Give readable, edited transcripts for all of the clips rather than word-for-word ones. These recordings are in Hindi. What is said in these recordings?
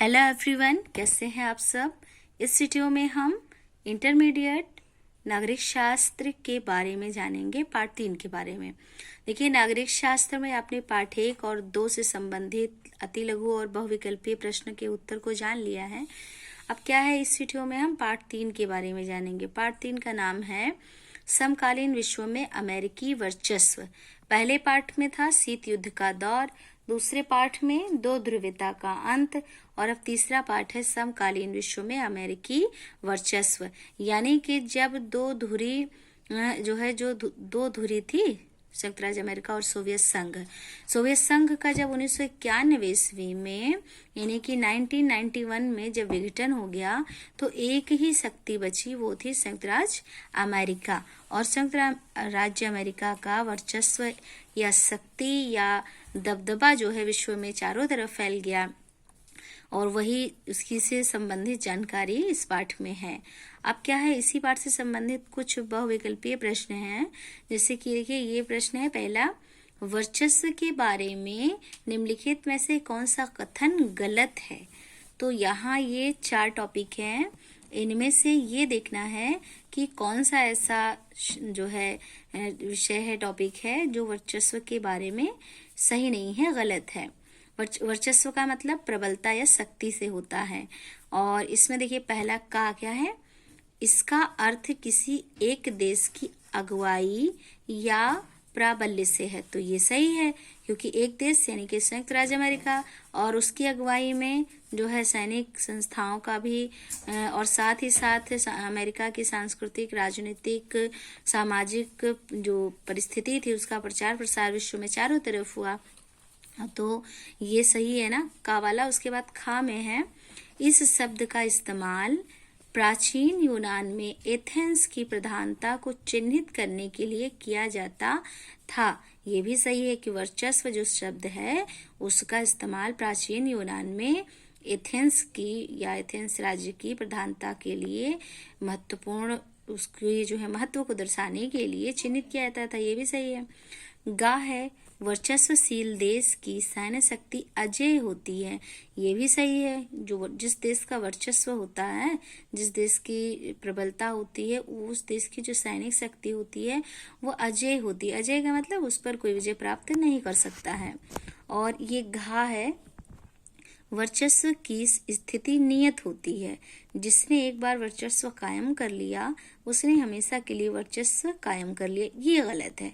हेलो एवरीवन, कैसे हैं आप सब। इस वीडियो में हम इंटरमीडिएट नागरिक शास्त्र के बारे में जानेंगे, पार्ट 3 के बारे में। देखिए, नागरिक शास्त्र में आपने पार्ट 1 और 2 से संबंधित अति लघु और बहुविकल्पीय प्रश्न के उत्तर को जान लिया है। अब क्या है, इस वीडियो में हम पार्ट 3 के बारे में जानेंगे। पार्ट 3 का नाम है समकालीन विश्व में अमेरिकी वर्चस्व। पहले पार्ट में था शीत युद्ध का दौर, दूसरे पार्ट में दो ध्रुवीयता का अंत, और अब तीसरा पार्ट है समकालीन विश्व में अमेरिकी वर्चस्व। यानी कि जब दो धुरी दो धुरी थी, संयुक्त राज्य अमेरिका और सोवियत संघ का जब 1991 ईस्वी में यानी कि 1991 में जब विघटन हो गया, तो एक ही शक्ति बची, वो थी संयुक्त राज्य अमेरिका। और संयुक्त राज्य अमेरिका का वर्चस्व या शक्ति या दबदबा जो है विश्व में चारों तरफ फैल गया, और वही उसकी से संबंधित जानकारी इस पाठ में है। अब क्या है, इसी पाठ से संबंधित कुछ बहुविकल्पीय प्रश्न हैं। जैसे कि देखिए, ये प्रश्न है पहला, वर्चस्व के बारे में निम्नलिखित में से कौन सा कथन गलत है। तो यहाँ ये 4 टॉपिक हैं, इनमें से ये देखना है कि कौन सा ऐसा जो है विषय है, टॉपिक है, जो वर्चस्व के बारे में सही नहीं है, गलत है। वर्चस्व का मतलब प्रबलता या शक्ति से होता है। और इसमें देखिए, पहला का क्या है, इसका अर्थ किसी एक देश की अगुवाई या प्राबल्य से है। तो ये सही है, क्योंकि एक देश यानी कि संयुक्त राज्य अमेरिका और उसकी अगुवाई में जो है सैनिक संस्थाओं का भी और साथ ही साथ अमेरिका की सांस्कृतिक, राजनीतिक, सामाजिक जो परिस्थिति थी, उसका प्रचार प्रसार विश्व में चारों तरफ हुआ। तो ये सही है ना, का वाला। उसके बाद खा में है, इस शब्द का इस्तेमाल प्राचीन यूनान में एथेंस की प्रधानता को चिन्हित करने के लिए किया जाता था। ये भी सही है कि वर्चस्व जो शब्द है, उसका इस्तेमाल प्राचीन यूनान में एथेंस की या एथेंस राज्य की प्रधानता के लिए महत्वपूर्ण, उसके जो है महत्व को दर्शाने के लिए चिन्हित किया जाता था। ये भी सही है। गा है, वर्चस्वशील देश की सैन्य शक्ति अजेय होती है। ये भी सही है। जिस देश का वर्चस्व होता है, जिस देश की प्रबलता होती है, उस देश की जो सैनिक शक्ति होती है वो अजेय होती है। अजेय का मतलब उस पर कोई विजय प्राप्त नहीं कर सकता है। और ये घा है, वर्चस्व की स्थिति नियत होती है। जिसने एक बार वर्चस्व कायम कर लिया, उसने हमेशा के लिए वर्चस्व कायम कर लिया। ये गलत है,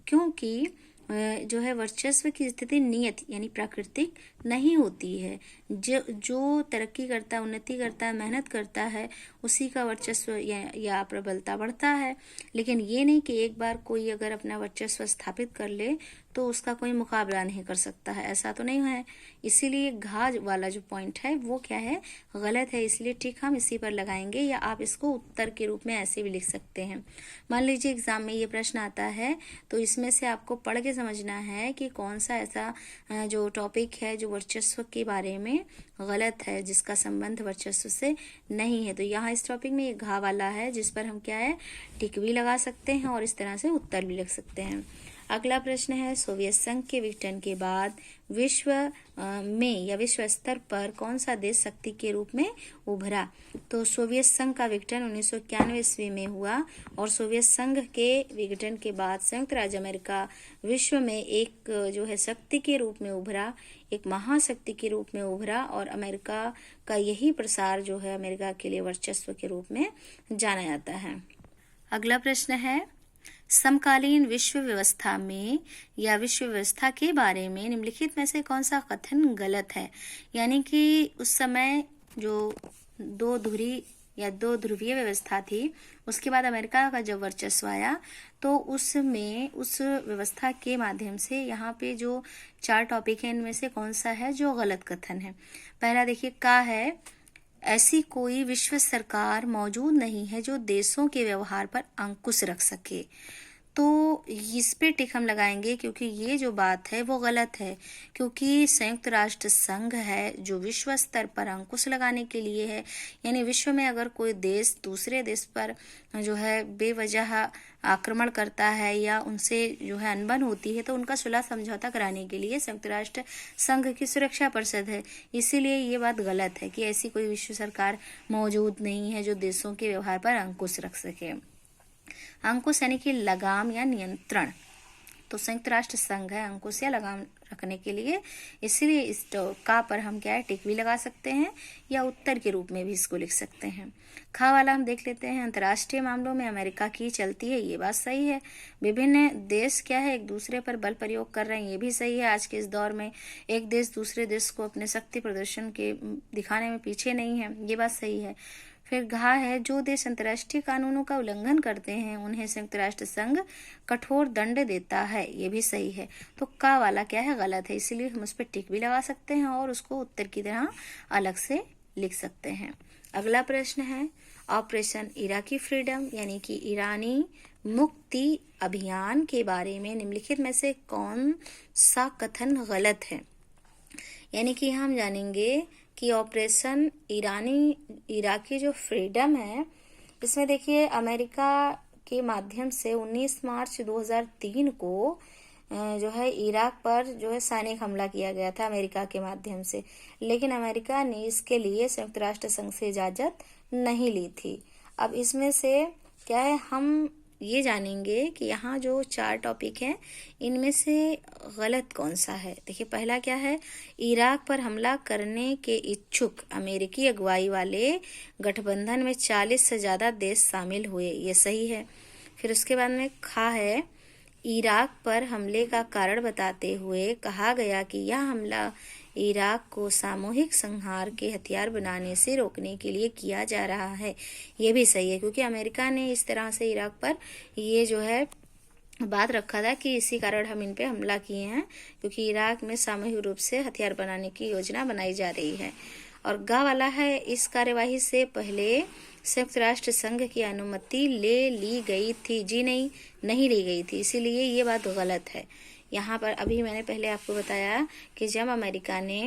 क्योंकि जो है वर्चस्व की स्थिति नियत यानी प्राकृतिक नहीं होती है। जो तरक्की करता है, उन्नति करता है, मेहनत करता है, उसी का वर्चस्व या प्रबलता बढ़ता है। लेकिन ये नहीं कि एक बार कोई अगर अपना वर्चस्व स्थापित कर ले तो उसका कोई मुकाबला नहीं कर सकता है, ऐसा तो नहीं है। इसीलिए घा वाला जो पॉइंट है वो क्या है, गलत है। इसलिए ठीक हम इसी पर लगाएंगे, या आप इसको उत्तर के रूप में ऐसे भी लिख सकते हैं। मान लीजिए एग्जाम में ये प्रश्न आता है, तो इसमें से आपको पढ़ के समझना है कि कौन सा ऐसा जो टॉपिक है जो वर्चस्व के बारे में गलत है, जिसका संबंध वर्चस्व से नहीं है। तो यहाँ इस टॉपिक में ये घा वाला है, जिस पर हम क्या है, टिक भी लगा सकते हैं और इस तरह से उत्तर भी लिख सकते हैं। अगला प्रश्न है, सोवियत संघ के विघटन के बाद विश्व में या विश्व स्तर पर कौन सा देश शक्ति के रूप में उभरा। तो सोवियत संघ का विघटन 1991 ईस्वी में हुआ, और सोवियत संघ के विघटन के बाद संयुक्त राज्य अमेरिका विश्व में एक जो है शक्ति के रूप में उभरा, एक महाशक्ति के रूप में उभरा, और अमेरिका का यही प्रसार जो है अमेरिका के लिए वर्चस्व के रूप में जाना जाता है। अगला प्रश्न है, समकालीन विश्व व्यवस्था में या विश्व व्यवस्था के बारे में निम्नलिखित में से कौन सा कथन गलत है। यानी कि उस समय जो दो ध्रुवीय व्यवस्था थी, उसके बाद अमेरिका का जब वर्चस्व आया, तो उसमें उस व्यवस्था के माध्यम से यहाँ पे जो 4 टॉपिक हैं, इनमें से कौन सा है जो गलत कथन है। पहला देखिए, का है, ऐसी कोई विश्व सरकार मौजूद नहीं है जो देशों के व्यवहार पर अंकुश रख सके। तो इस पे टिक हम लगाएंगे, क्योंकि ये जो बात है वो गलत है। क्योंकि संयुक्त राष्ट्र संघ है जो विश्व स्तर पर अंकुश लगाने के लिए है। यानी विश्व में अगर कोई देश दूसरे देश पर जो है बेवजह आक्रमण करता है या उनसे जो है अनबन होती है, तो उनका सुलह समझौता कराने के लिए संयुक्त राष्ट्र संघ की सुरक्षा परिषद है। इसीलिए ये बात गलत है कि ऐसी कोई विश्व सरकार मौजूद नहीं है जो देशों के व्यवहार पर अंकुश रख सके। अंकुश यानी कि लगाम या नियंत्रण, तो संयुक्त राष्ट्र संघ है अंकुश या लगाम रखने के लिए। इसीलिए इस का पर हम क्या है टिक भी लगा सकते हैं या उत्तर के रूप में भी इसको लिख सकते हैं। खा वाला हम देख लेते हैं। अंतर्राष्ट्रीय मामलों में अमेरिका की चलती है, ये बात सही है। विभिन्न देश क्या है एक दूसरे पर बल प्रयोग कर रहे हैं, ये भी सही है। आज के इस दौर में एक देश दूसरे देश को अपने शक्ति प्रदर्शन के दिखाने में पीछे नहीं है, ये बात सही है। फिर घा है, जो देश अंतर्राष्ट्रीय कानूनों का उल्लंघन करते हैं उन्हें संयुक्त राष्ट्र संघ कठोर दंड देता है, ये भी सही है। तो का वाला क्या है गलत है, इसीलिए हम उस पर टिक भी लगा सकते हैं और उसको उत्तर की तरह अलग से लिख सकते हैं। अगला प्रश्न है ऑपरेशन इराकी फ्रीडम यानी कि ईरानी मुक्ति अभियान के बारे में निम्नलिखित में से कौन सा कथन गलत है। यानी कि हम जानेंगे कि ऑपरेशन इराकी जो फ्रीडम है, इसमें देखिए अमेरिका के माध्यम से 19 मार्च 2003 को जो है इराक पर जो है सैनिक हमला किया गया था अमेरिका के माध्यम से, लेकिन अमेरिका ने इसके लिए संयुक्त राष्ट्र संघ से इजाजत नहीं ली थी। अब इसमें से क्या है हम ये जानेंगे कि यहाँ जो 4 टॉपिक हैं इनमें से गलत कौन सा है। देखिए पहला क्या है, इराक पर हमला करने के इच्छुक अमेरिकी अगुवाई वाले गठबंधन में 40 से ज्यादा देश शामिल हुए, ये सही है। फिर उसके बाद में खा है, इराक पर हमले का कारण बताते हुए कहा गया कि यह हमला इराक को सामूहिक संहार के हथियार बनाने से रोकने के लिए किया जा रहा है, ये भी सही है। क्योंकि अमेरिका ने इस तरह से इराक पर ये जो है बात रखा था कि इसी कारण हम इन पे हमला किए हैं, क्योंकि इराक में सामूहिक रूप से हथियार बनाने की योजना बनाई जा रही है। और गा वाला है, इस कार्यवाही से पहले संयुक्त राष्ट्र संघ की अनुमति ले ली गई थी। जी नहीं ली गई थी, इसीलिए ये बात गलत है। यहाँ पर अभी मैंने पहले आपको बताया कि जब अमेरिका ने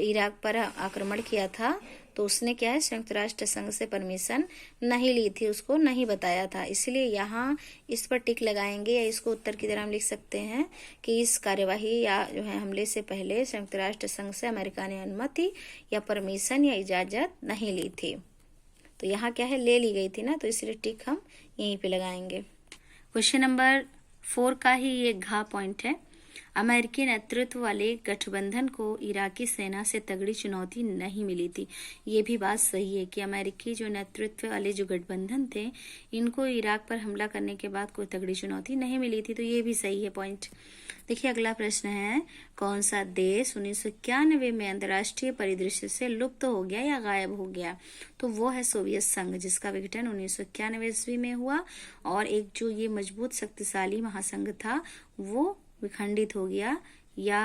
इराक पर आक्रमण किया था तो उसने क्या है संयुक्त राष्ट्र संघ से परमिशन नहीं ली थी, उसको नहीं बताया था। इसलिए यहाँ इस पर टिक लगाएंगे या इसको उत्तर की तरह हम लिख सकते हैं कि इस कार्यवाही या जो है हमले से पहले संयुक्त राष्ट्र संघ से अमेरिका ने अनुमति या परमिशन या इजाजत नहीं ली थी। तो यहाँ क्या है ले ली गई थी ना, तो इसलिए टिक हम यहीं पे लगाएंगे। क्वेश्चन नंबर 4 का ही ये घा पॉइंट है। अमेरिकी नेतृत्व वाले गठबंधन को इराकी सेना से तगड़ी चुनौती नहीं मिली थी, ये भी बात सही है कि अमेरिकी जो नेतृत्व वाले जो गठबंधन थे इनको इराक पर हमला करने के बाद कोई तगड़ी चुनौती नहीं मिली थी, तो ये भी सही है पॉइंट। देखिए अगला प्रश्न है, कौन सा देश 1991 में अंतर्राष्ट्रीय परिदृश्य से लुप्त हो गया या गायब हो गया। तो वो है सोवियत संघ, जिसका विघटन 1991 ईस्वी में हुआ और एक जो ये मजबूत शक्तिशाली महासंघ था वो विखंडित हो गया या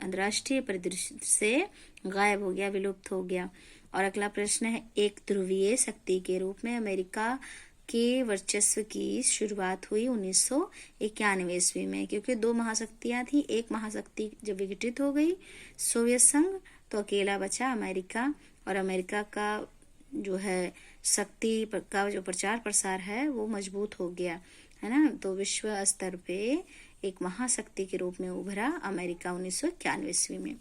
अंतर्राष्ट्रीय परिदृश्य से गायब हो गया, विलुप्त हो गया। और अगला प्रश्न है, एक ध्रुवीय शक्ति के रूप में अमेरिका के वर्चस्व की शुरुआत हुई 1991 ईस्वी में, क्योंकि 2 महाशक्तियां थी। एक महाशक्ति जब विघटित हो गई सोवियत संघ तो अकेला बचा अमेरिका, और अमेरिका का जो है शक्ति का जो प्रचार प्रसार है वो मजबूत हो गया है ना। तो विश्व स्तर पे एक महाशक्ति के रूप में उभरा अमेरिका 1991 ईस्वी में।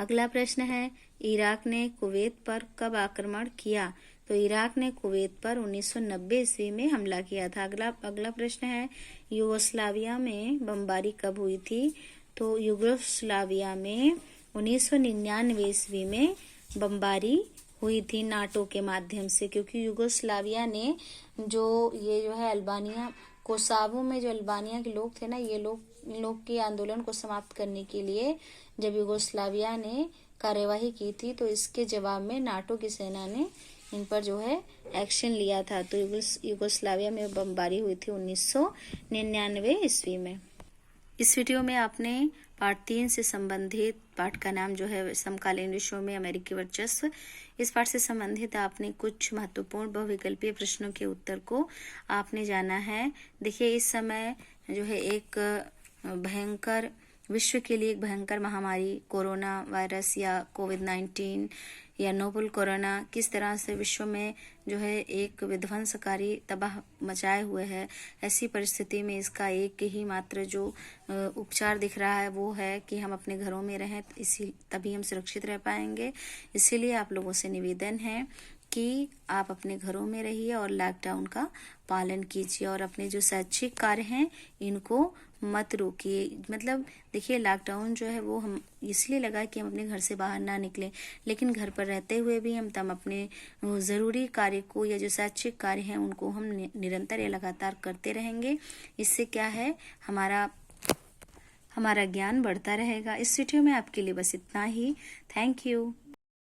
अगला प्रश्न है, इराक ने कुवैत पर कब आक्रमण किया। तो इराक ने कुवैत पर 1990 ईस्वी में हमला किया था। अगला प्रश्न है, यूगोस्लाविया में बमबारी कब हुई थी। तो यूगोस्लाविया में 1999 ईस्वी में बमबारी हुई थी नाटो के माध्यम से, क्योंकि यूगोस्लाविया ने जो है अल्बानिया कोसावो में जो अल्बानिया के लोग थे ना, ये लोग के आंदोलन को समाप्त करने के लिए जब यूगोस्लाविया ने कार्यवाही की थी तो इसके जवाब में नाटो की सेना ने इन पर जो है एक्शन लिया था। तो यूगोस्लाविया में बमबारी हुई थी 1999 ईस्वी में। इस वीडियो में आपने पाठ 3 से संबंधित पाठ का नाम जो है समकालीन विश्व में अमेरिकी वर्चस्व। इस पाठ से संबंधित आपने कुछ महत्वपूर्ण बहुविकल्पीय प्रश्नों के उत्तर को आपने जाना है। देखिए, इस समय जो है एक भयंकर विश्व के लिए एक भयंकर महामारी कोरोना वायरस या कोविड-19 या नोवल कोरोना किस तरह से विश्व में जो है एक विध्वंसकारी तबाह मचाए हुए है। ऐसी परिस्थिति में इसका एक ही मात्र जो उपचार दिख रहा है वो है कि हम अपने घरों में रहें, तभी हम सुरक्षित रह पाएंगे। इसीलिए आप लोगों से निवेदन है कि आप अपने घरों में रहिए और लॉकडाउन का पालन कीजिए और अपने जो शैक्षिक कार्य हैं इनको मत रोकिए। मतलब देखिए, लॉकडाउन जो है वो हम इसलिए लगा कि हम अपने घर से बाहर ना निकलें, लेकिन घर पर रहते हुए भी हम अपने ज़रूरी कार्य को या जो शैक्षिक कार्य हैं उनको हम निरंतर या लगातार करते रहेंगे। इससे क्या है, हमारा ज्ञान बढ़ता रहेगा। इस वीडियो में आपके लिए बस इतना ही। Thank you.